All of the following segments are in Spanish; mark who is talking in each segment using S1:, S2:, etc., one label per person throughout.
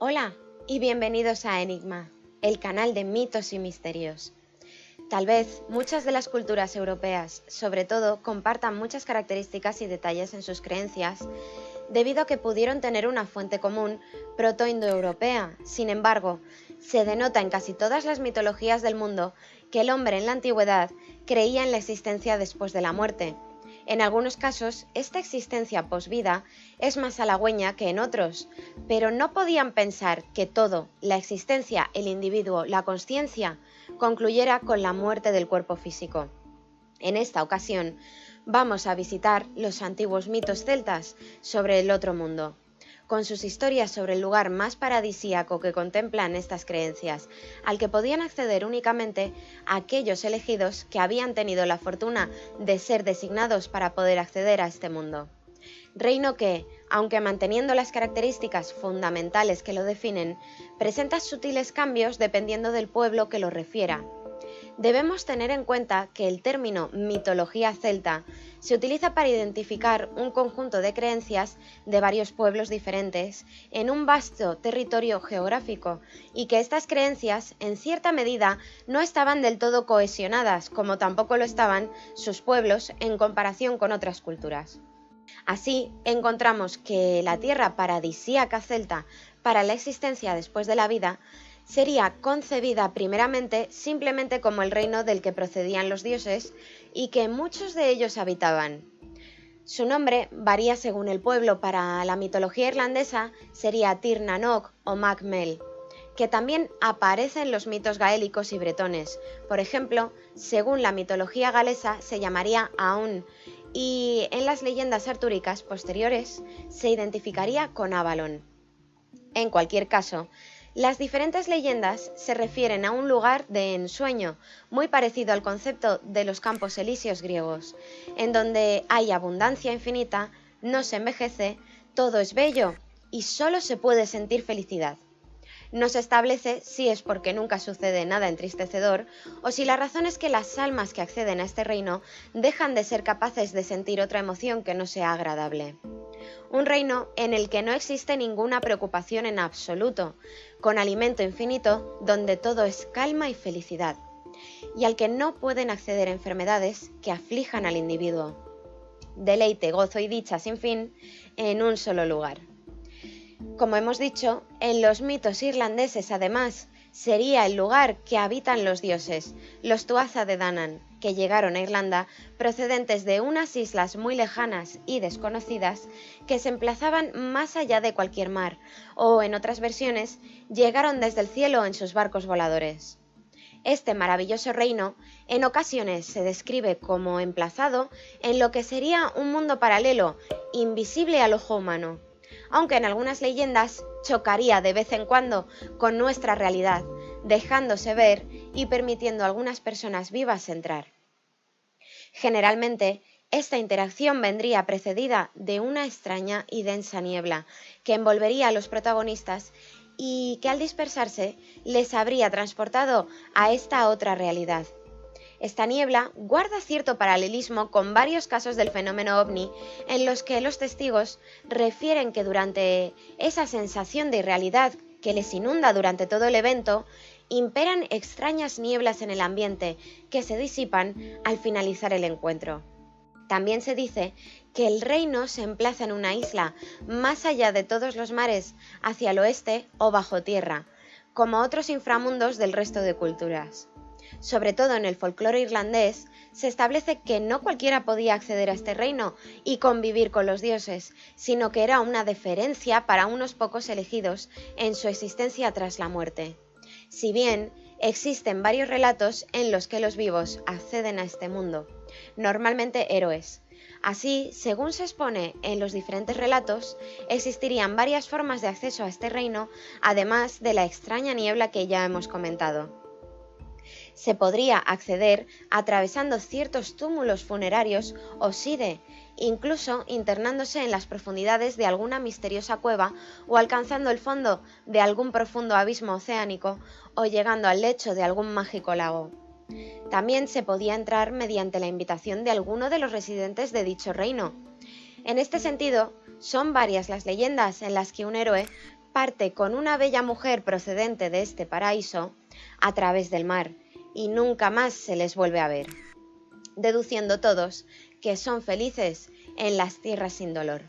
S1: Hola y bienvenidos a Enigma, el canal de mitos y misterios. Tal vez muchas de las culturas europeas, sobre todo, compartan muchas características y detalles en sus creencias, debido a que pudieron tener una fuente común proto-indoeuropea. Sin embargo, se denota en casi todas las mitologías del mundo que el hombre en la antigüedad creía en la existencia después de la muerte. En algunos casos, esta existencia posvida es más halagüeña que en otros, pero no podían pensar que todo, la existencia, el individuo, la consciencia, concluyera con la muerte del cuerpo físico. En esta ocasión, vamos a visitar los antiguos mitos celtas sobre el otro mundo, con sus historias sobre el lugar más paradisíaco que contemplan estas creencias, al que podían acceder únicamente aquellos elegidos que habían tenido la fortuna de ser designados para poder acceder a este mundo. Reino que, aunque manteniendo las características fundamentales que lo definen, presenta sutiles cambios dependiendo del pueblo que lo refiera. Debemos tener en cuenta que el término mitología celta se utiliza para identificar un conjunto de creencias de varios pueblos diferentes en un vasto territorio geográfico y que estas creencias, en cierta medida, no estaban del todo cohesionadas, como tampoco lo estaban sus pueblos en comparación con otras culturas. Así, encontramos que la tierra paradisíaca celta para la existencia después de la vida sería concebida primeramente simplemente como el reino del que procedían los dioses y que muchos de ellos habitaban. Su nombre varía según el pueblo. Para la mitología irlandesa sería Tir na Nog o Mac Mel, que también aparece en los mitos gaélicos y bretones. Por ejemplo, según la mitología galesa se llamaría Aun, y en las leyendas artúricas posteriores se identificaría con Avalon. En cualquier caso, las diferentes leyendas se refieren a un lugar de ensueño, muy parecido al concepto de los campos elíseos griegos, en donde hay abundancia infinita, no se envejece, todo es bello y solo se puede sentir felicidad. No se establece si es porque nunca sucede nada entristecedor o si la razón es que las almas que acceden a este reino dejan de ser capaces de sentir otra emoción que no sea agradable. Un reino en el que no existe ninguna preocupación en absoluto, con alimento infinito donde todo es calma y felicidad, y al que no pueden acceder enfermedades que aflijan al individuo. Deleite, gozo y dicha sin fin en un solo lugar. Como hemos dicho, en los mitos irlandeses además sería el lugar que habitan los dioses, los Tuatha de Danann, que llegaron a Irlanda procedentes de unas islas muy lejanas y desconocidas que se emplazaban más allá de cualquier mar, o en otras versiones, llegaron desde el cielo en sus barcos voladores. Este maravilloso reino en ocasiones se describe como emplazado en lo que sería un mundo paralelo, invisible al ojo humano, aunque en algunas leyendas chocaría de vez en cuando con nuestra realidad, dejándose ver y permitiendo a algunas personas vivas entrar. Generalmente, esta interacción vendría precedida de una extraña y densa niebla que envolvería a los protagonistas y que al dispersarse les habría transportado a esta otra realidad. Esta niebla guarda cierto paralelismo con varios casos del fenómeno ovni en los que los testigos refieren que durante esa sensación de irrealidad que les inunda durante todo el evento, imperan extrañas nieblas en el ambiente que se disipan al finalizar el encuentro. También se dice que el reino se emplaza en una isla, más allá de todos los mares, hacia el oeste o bajo tierra, como otros inframundos del resto de culturas. Sobre todo en el folclore irlandés, se establece que no cualquiera podía acceder a este reino y convivir con los dioses, sino que era una deferencia para unos pocos elegidos en su existencia tras la muerte. Si bien existen varios relatos en los que los vivos acceden a este mundo, normalmente héroes. Así, según se expone en los diferentes relatos, existirían varias formas de acceso a este reino, además de la extraña niebla que ya hemos comentado. Se podría acceder atravesando ciertos túmulos funerarios o side, incluso internándose en las profundidades de alguna misteriosa cueva o alcanzando el fondo de algún profundo abismo oceánico o llegando al lecho de algún mágico lago. También se podía entrar mediante la invitación de alguno de los residentes de dicho reino. En este sentido, son varias las leyendas en las que un héroe parte con una bella mujer procedente de este paraíso a través del mar y nunca más se les vuelve a ver, deduciendo todos que son felices en las tierras sin dolor.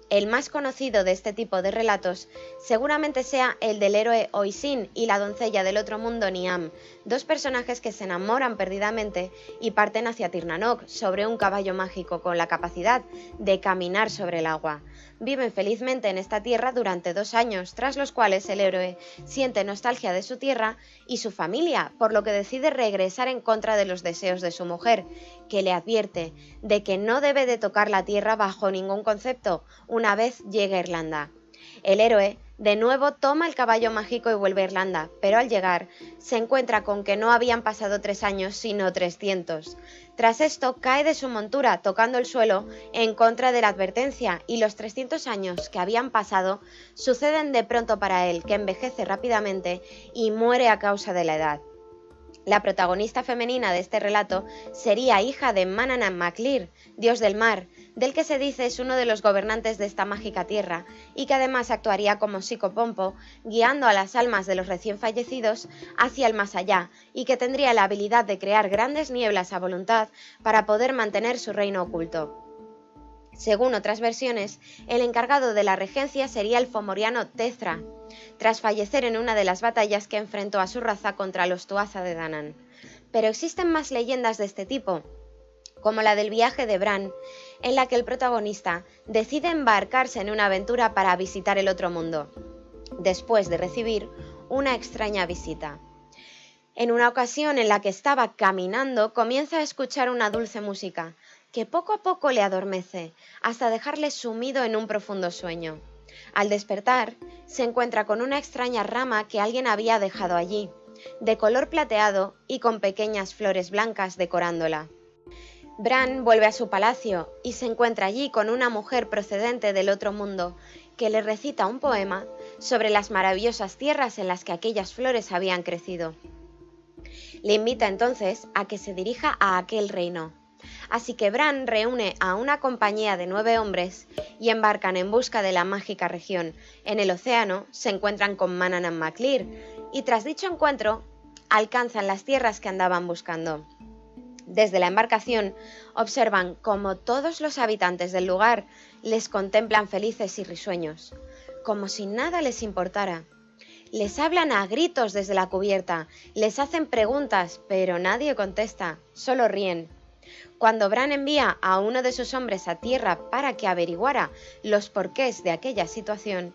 S1: El más conocido de este tipo de relatos seguramente sea el del héroe Oisin y la doncella del otro mundo Niam, dos personajes que se enamoran perdidamente y parten hacia Tirnanok sobre un caballo mágico con la capacidad de caminar sobre el agua. Viven felizmente en esta tierra durante 2 años, tras los cuales el héroe siente nostalgia de su tierra y su familia, por lo que decide regresar en contra de los deseos de su mujer, que le advierte de que no debe de tocar la tierra bajo ningún concepto una vez llegue a Irlanda. El héroe de nuevo toma el caballo mágico y vuelve a Irlanda, pero al llegar se encuentra con que no habían pasado 3 años sino 300. Tras esto cae de su montura tocando el suelo en contra de la advertencia y los 300 años que habían pasado suceden de pronto para él, que envejece rápidamente y muere a causa de la edad. La protagonista femenina de este relato sería hija de Manannán mac Lir, dios del mar, del que se dice es uno de los gobernantes de esta mágica tierra y que además actuaría como psicopompo, guiando a las almas de los recién fallecidos hacia el más allá y que tendría la habilidad de crear grandes nieblas a voluntad para poder mantener su reino oculto. Según otras versiones, el encargado de la regencia sería el fomoriano Tezra, tras fallecer en una de las batallas que enfrentó a su raza contra los Tuatha de Danann. Pero existen más leyendas de este tipo, como la del viaje de Bran, en la que el protagonista decide embarcarse en una aventura para visitar el otro mundo, después de recibir una extraña visita. En una ocasión en la que estaba caminando, comienza a escuchar una dulce música, que poco a poco le adormece, hasta dejarle sumido en un profundo sueño. Al despertar, se encuentra con una extraña rama que alguien había dejado allí, de color plateado y con pequeñas flores blancas decorándola. Bran vuelve a su palacio y se encuentra allí con una mujer procedente del otro mundo, que le recita un poema sobre las maravillosas tierras en las que aquellas flores habían crecido. Le invita entonces a que se dirija a aquel reino. Así que Bran reúne a una compañía de 9 hombres y embarcan en busca de la mágica región. En el océano se encuentran con Manannán mac Lir y tras dicho encuentro alcanzan las tierras que andaban buscando. Desde la embarcación observan cómo todos los habitantes del lugar les contemplan felices y risueños, como si nada les importara. Les hablan a gritos desde la cubierta, les hacen preguntas, pero nadie contesta, solo ríen. Cuando Bran envía a uno de sus hombres a tierra para que averiguara los porqués de aquella situación,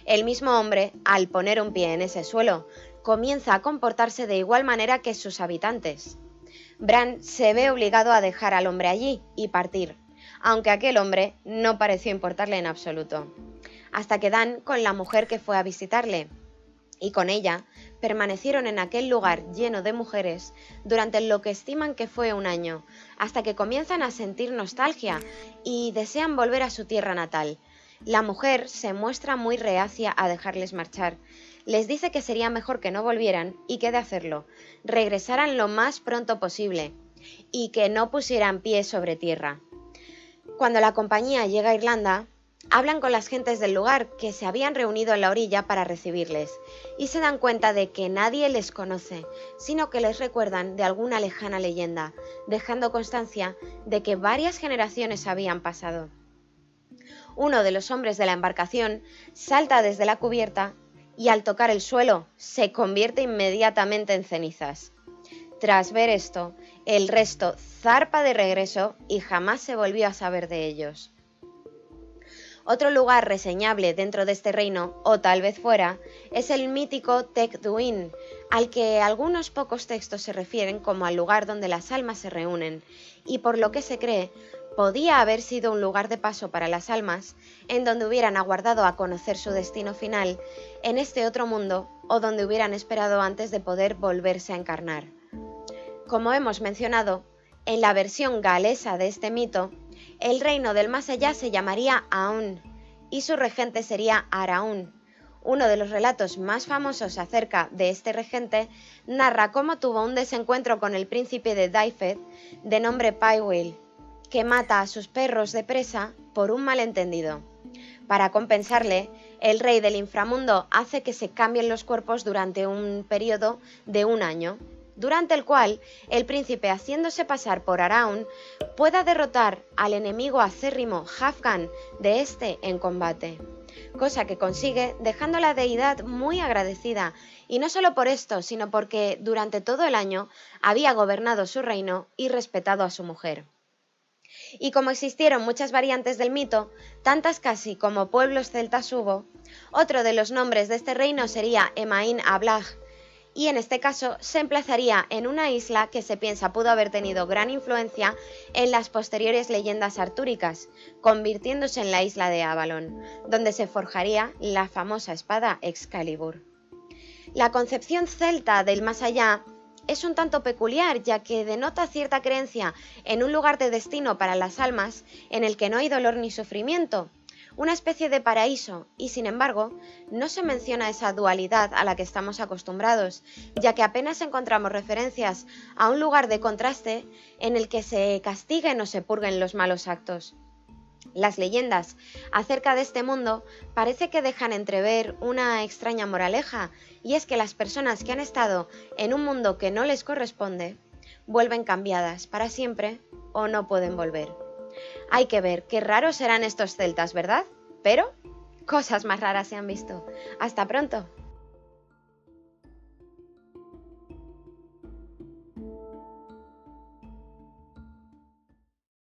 S1: el mismo hombre, al poner un pie en ese suelo, comienza a comportarse de igual manera que sus habitantes. Bran se ve obligado a dejar al hombre allí y partir, aunque aquel hombre no pareció importarle en absoluto, hasta que dan con la mujer que fue a visitarle, y con ella permanecieron en aquel lugar lleno de mujeres durante lo que estiman que fue 1 año, hasta que comienzan a sentir nostalgia y desean volver a su tierra natal. La mujer se muestra muy reacia a dejarles marchar. Les dice que sería mejor que no volvieran y que de hacerlo, regresaran lo más pronto posible y que no pusieran pie sobre tierra. Cuando la compañía llega a Irlanda, hablan con las gentes del lugar que se habían reunido en la orilla para recibirles y se dan cuenta de que nadie les conoce, sino que les recuerdan de alguna lejana leyenda, dejando constancia de que varias generaciones habían pasado. Uno de los hombres de la embarcación salta desde la cubierta y al tocar el suelo se convierte inmediatamente en cenizas. Tras ver esto, el resto zarpa de regreso y jamás se volvió a saber de ellos. Otro lugar reseñable dentro de este reino, o tal vez fuera, es el mítico Tech Duin, al que algunos pocos textos se refieren como al lugar donde las almas se reúnen, y por lo que se cree, podía haber sido un lugar de paso para las almas, en donde hubieran aguardado a conocer su destino final en este otro mundo, o donde hubieran esperado antes de poder volverse a encarnar. Como hemos mencionado, en la versión galesa de este mito, el reino del más allá se llamaría Aun y su regente sería Araun. Uno de los relatos más famosos acerca de este regente narra cómo tuvo un desencuentro con el príncipe de Dyfed de nombre Pywil, que mata a sus perros de presa por un malentendido. Para compensarle, El rey del inframundo hace que se cambien los cuerpos durante un periodo de 1 año, durante el cual el príncipe, haciéndose pasar por Araun, pueda derrotar al enemigo acérrimo Halfdan de este en combate, cosa que consigue dejando a la deidad muy agradecida, y no solo por esto, sino porque durante todo el año había gobernado su reino y respetado a su mujer. Y como existieron muchas variantes del mito, tantas casi como pueblos celtas hubo, otro de los nombres de este reino sería Emain Ablaj, y en este caso se emplazaría en una isla que se piensa pudo haber tenido gran influencia en las posteriores leyendas artúricas, convirtiéndose en la isla de Avalon, donde se forjaría la famosa espada Excalibur. La concepción celta del más allá es un tanto peculiar, ya que denota cierta creencia en un lugar de destino para las almas en el que no hay dolor ni sufrimiento, una especie de paraíso, y sin embargo, no se menciona esa dualidad a la que estamos acostumbrados, ya que apenas encontramos referencias a un lugar de contraste en el que se castiguen o se purguen los malos actos. Las leyendas acerca de este mundo parece que dejan entrever una extraña moraleja, y es que las personas que han estado en un mundo que no les corresponde, vuelven cambiadas para siempre o no pueden volver. Hay que ver qué raros serán estos celtas, ¿verdad? Pero cosas más raras se han visto. ¡Hasta pronto!